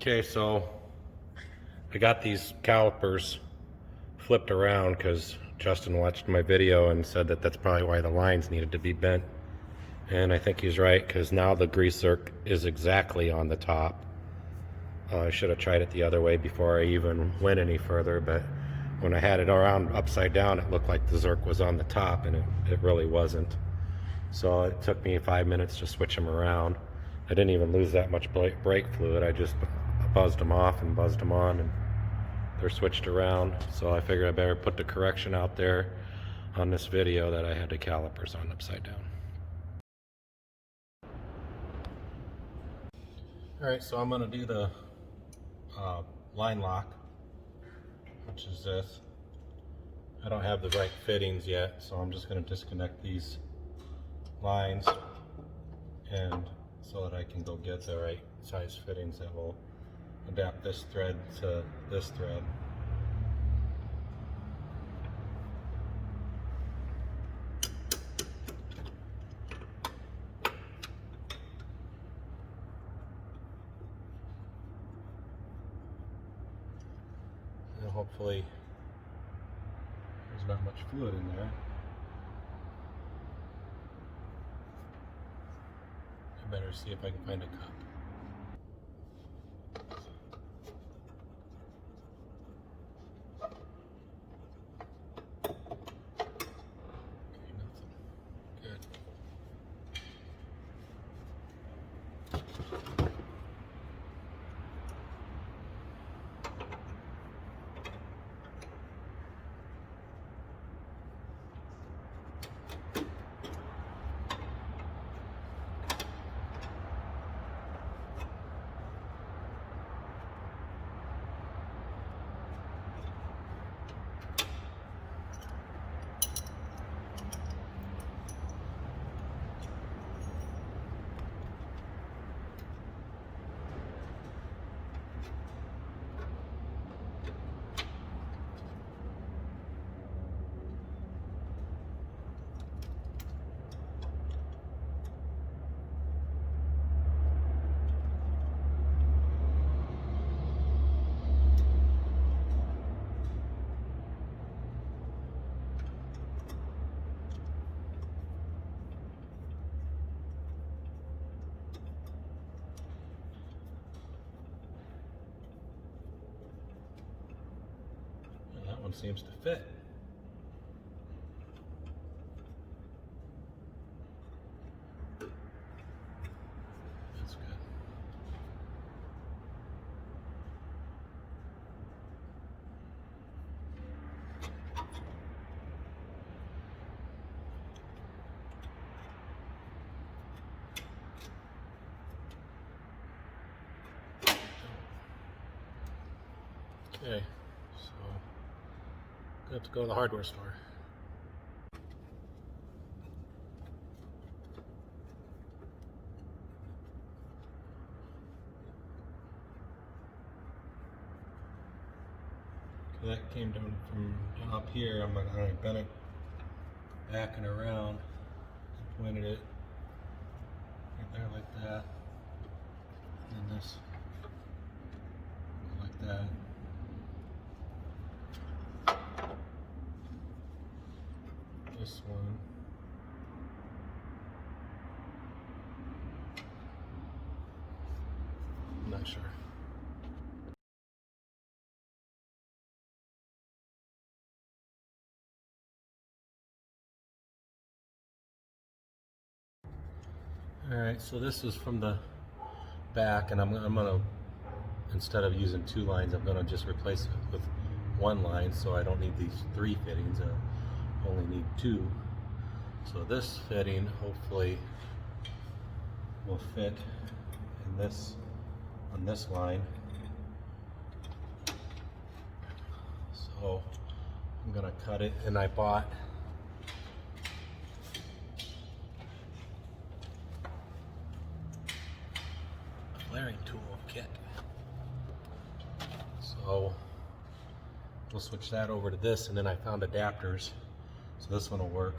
Okay, so I got these calipers flipped around because Justin watched my video and said that that's probably why the lines needed to be bent. And I think he's right, because now the grease zerk is exactly on the top. I should have tried it the other way before I even went any further, but when I had it around upside down, it looked like the zerk was on the top, and it really wasn't. So it took me 5 minutes to switch them around. I didn't even lose that much brake fluid. I just buzzed them off and buzzed them on, and they're switched around. So I figured I better put the correction out there on this video that I had the calipers on upside down. Alright, so I'm going to do the line lock, which is this. I don't have the right fittings yet, so I'm just going to disconnect these lines and so that I can go get the right size fittings that will adapt this thread to this thread. And hopefully there's not much fluid in there. I better see if I can find a cup. Okay, nothing. Good. That one seems to fit. That's good. Okay, so I have to go to the hardware store. Okay, that came down from up here. I'm going to bend it back and around and pointed it right there like that. And then this like that. This one. I'm not sure. Alright, so this is from the back, and I'm gonna, instead of using two lines, I'm gonna just replace it with one line, so I don't need these three fittings. I only need two. So this fitting hopefully will fit in this, on this line. So I'm gonna cut it, and I bought a flaring tool kit. So we'll switch that over to this, and then I found adapters. So this one will work.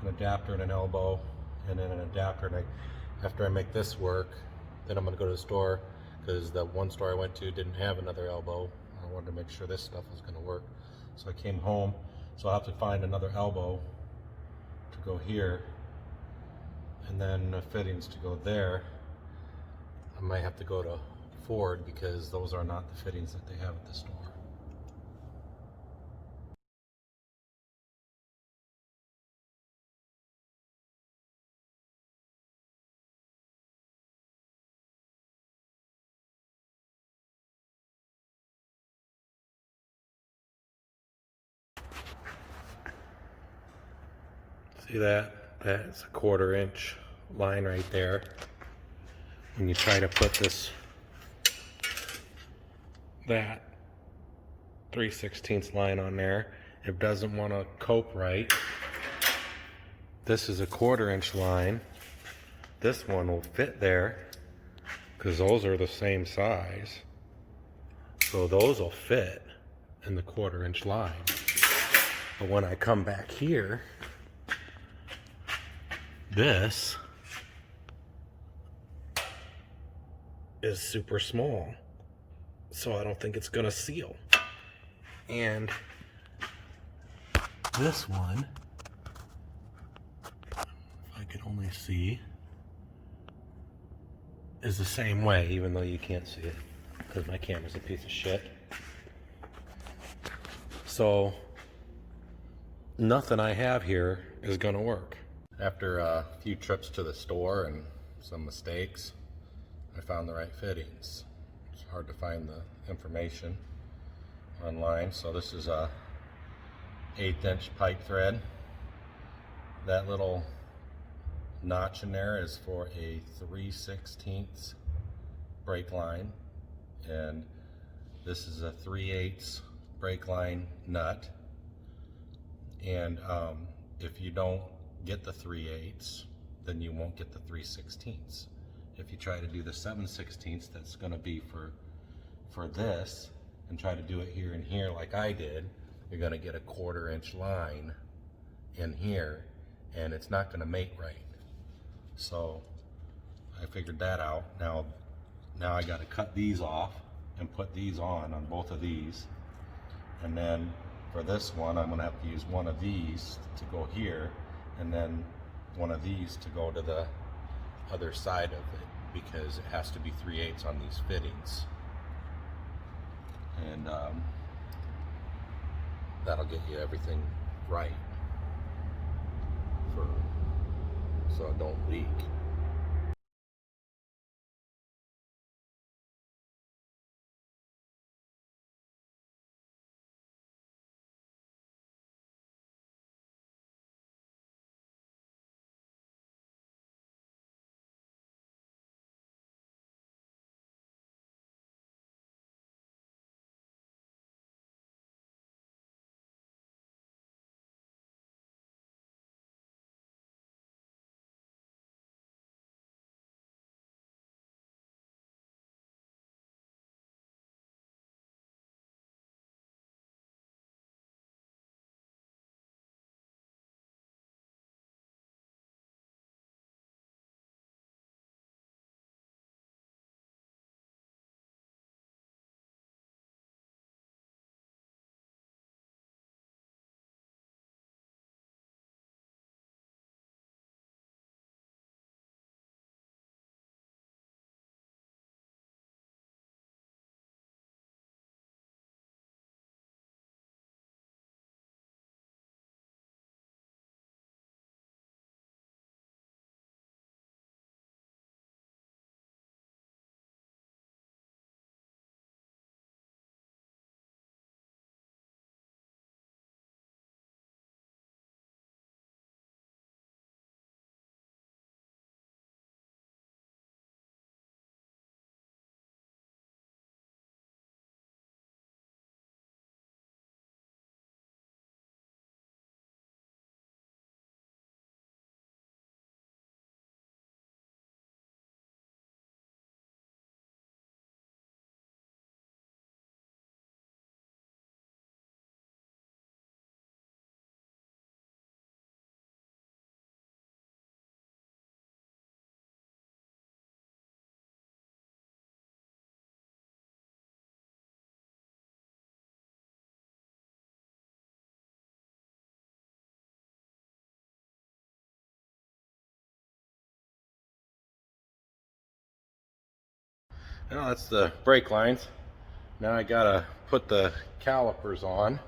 An adapter and an elbow, and then an adapter. And after I make this work, then I'm going to go to the store because the one store I went to didn't have another elbow. I wanted to make sure this stuff was going to work. So I came home, so I'll have to find another elbow to go here, and then the fittings to go there. I might have to go to Ford because those are not the fittings that they have at the store. See that? That's a 1/4 inch line right there. When you try to put that 3/16 line on there, it doesn't want to cope right. This is a 1/4 inch line. This one will fit there because those are the same size. So those will fit in the 1/4 inch line. But when I come back here, this is super small. So I don't think it's gonna seal. And this one, if I could only see, is the same way, even though you can't see it because my camera's a piece of shit. So nothing I have here is gonna work. After a few trips to the store and some mistakes, I found the right fittings. It's hard to find the information online. So this is a 1/8 inch pipe thread. That little notch in there is for a 3/16 brake line, and this is a 3/8 brake line nut. And if you don't get the 3/8, then you won't get the 3/16. If you try to do the 7/16, that's going to be for this, and try to do it here and here like I did, you're going to get a 1/4 inch line in here, and it's not going to mate right. So I figured that out. Now I got to cut these off and put these on both of these, and then for this one I'm going to have to use one of these to go here, and then one of these to go to the other side of it, because it has to be 3/8 on these fittings. And that'll get you everything right so it don't leak. Now that's the brake lines. Now I gotta put the calipers on.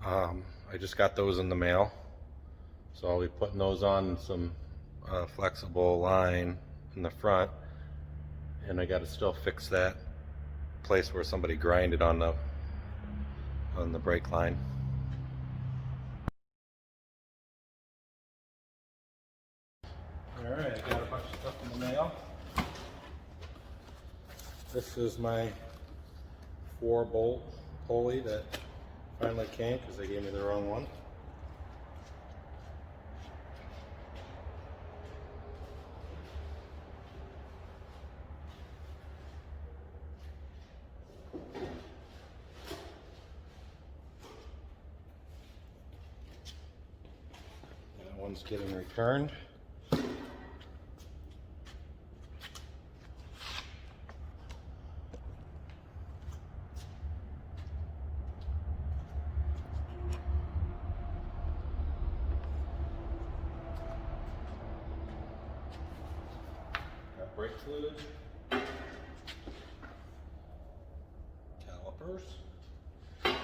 I just got those in the mail, so I'll be putting those on some flexible line in the front, and I gotta still fix that place where somebody grinded on the brake line. Alright, I got a bunch of stuff in the mail. This is my 4-bolt pulley that finally came because they gave me the wrong one. That one's getting returned. Brake fluid, calipers, brake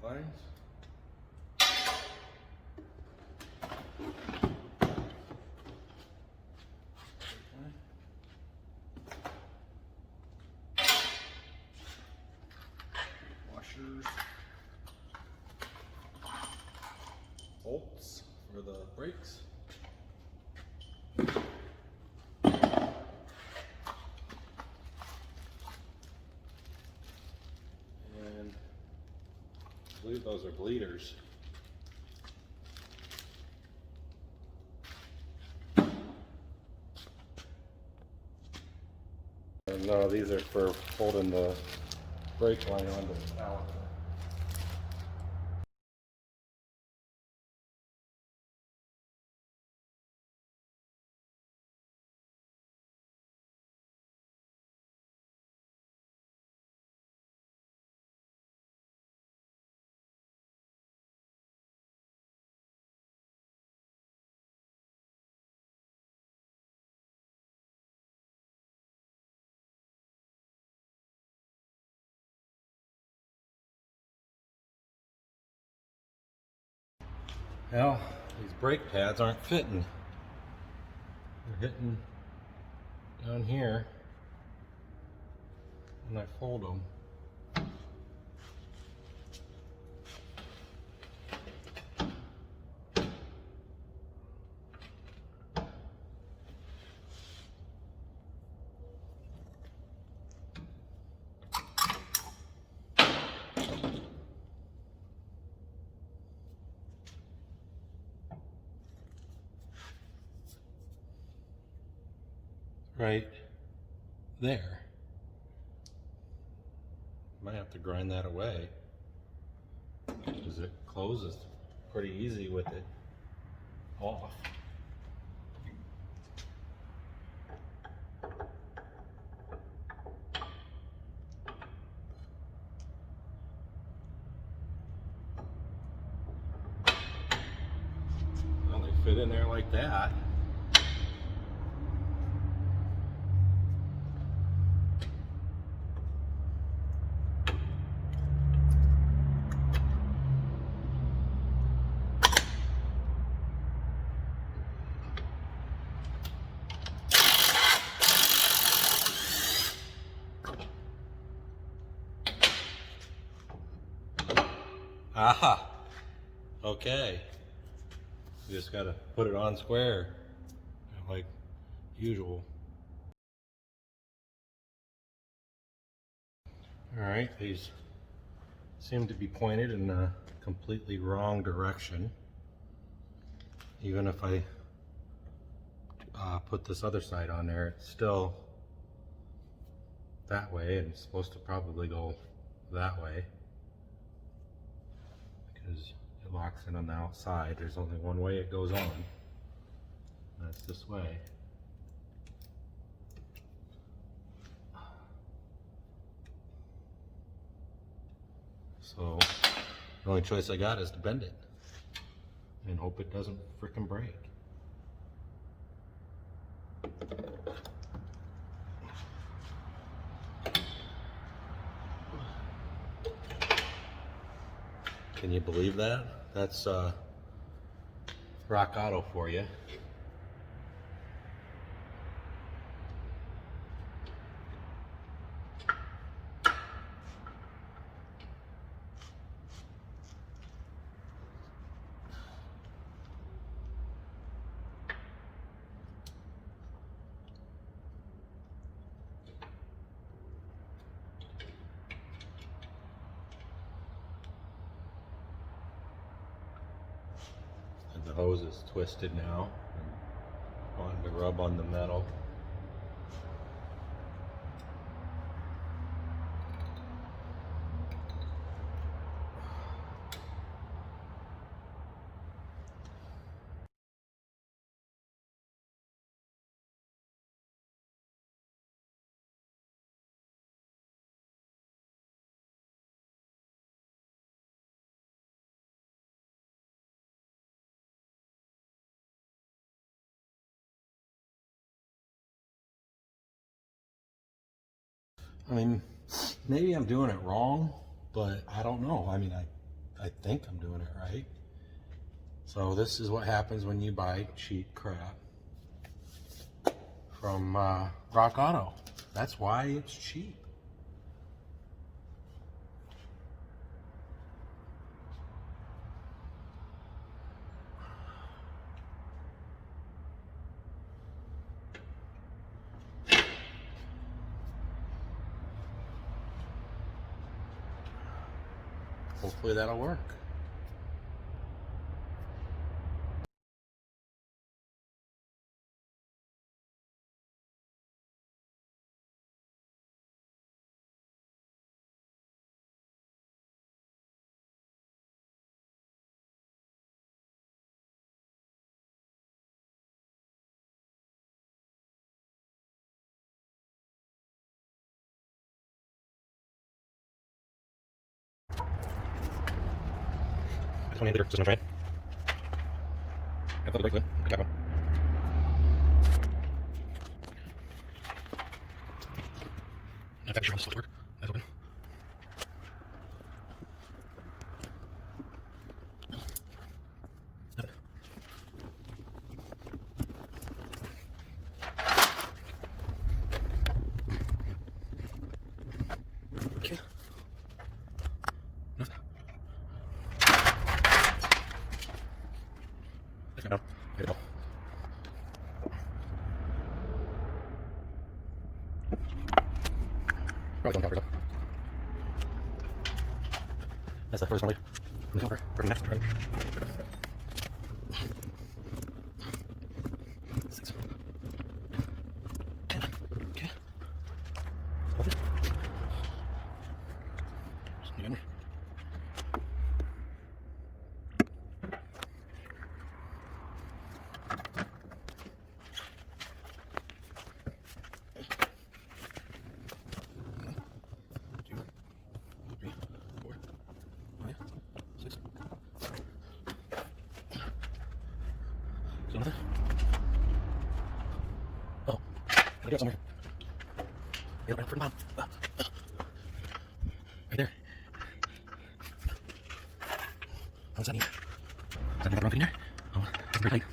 lines, washers, bolts for the brakes, and I believe those are bleeders. And no, these are for holding the brake line onto the caliper. Well, these brake pads aren't fitting. They're hitting down here when I fold them. Right there. Might have to grind that away because it closes pretty easy with it off. Well, they fit in there like that. Aha! Okay. You just gotta put it on square, like usual. Alright, these seem to be pointed in a completely wrong direction. Even if I put this other side on there, it's still that way, and it's supposed to probably go that way because it locks in on the outside. There's only one way it goes on, and that's this way. So The only choice I got is to bend it and hope it doesn't frickin' break. Can you believe that? That's Rock Auto for you. And the hose is twisted now. I'm wanting to rub on the metal. I mean, maybe I'm doing it wrong, but I don't know. I mean, I think I'm doing it right. So this is what happens when you buy cheap crap from Rock Auto. That's why it's cheap. Hopefully that'll work. This one indicator system, right? I thought it was good. Good job. Not exactly sure how this is supposed to work. That's open. Nothing. Okay. Nothing. Let's go down. There you go. Probably don't cover it. That's the first one. Let's go for next, right? 6. 10. Okay. Hold it. Just again. Oh, I got somewhere. Yeah, right for the bottom. Right there. How's that neat? Is that the wrong thing there? Oh, that's very tight.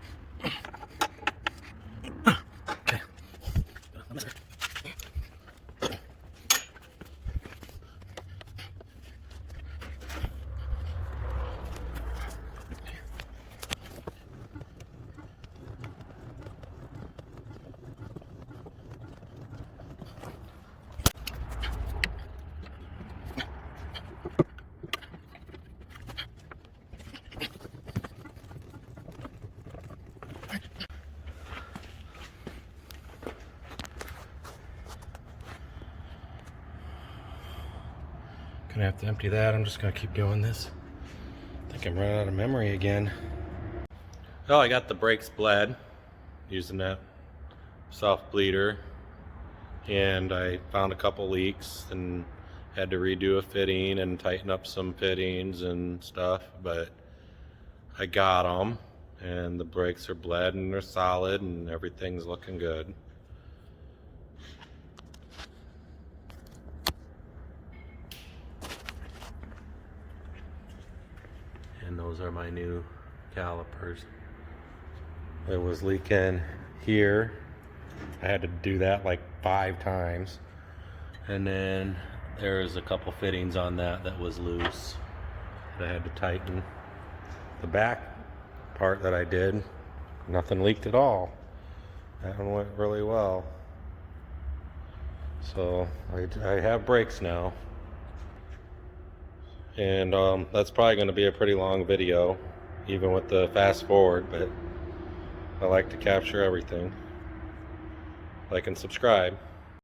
Okay. I'll mess with it. Gonna have to empty that. I'm just gonna keep doing this. I think I'm running out of memory again. Oh, I got the brakes bled using that soft bleeder, and I found a couple leaks and Had to redo a fitting and tighten up some fittings and stuff, but I got them, and the brakes are bled and they're solid and everything's looking good. And those are my new calipers. It was leaking here. I had to do that like 5 times. And then there's a couple fittings on that was loose that I had to tighten. The back part that I did, nothing leaked at all. That one went really well. So I have brakes now. And that's probably going to be a pretty long video, even with the fast forward, but I like to capture everything. Like and subscribe.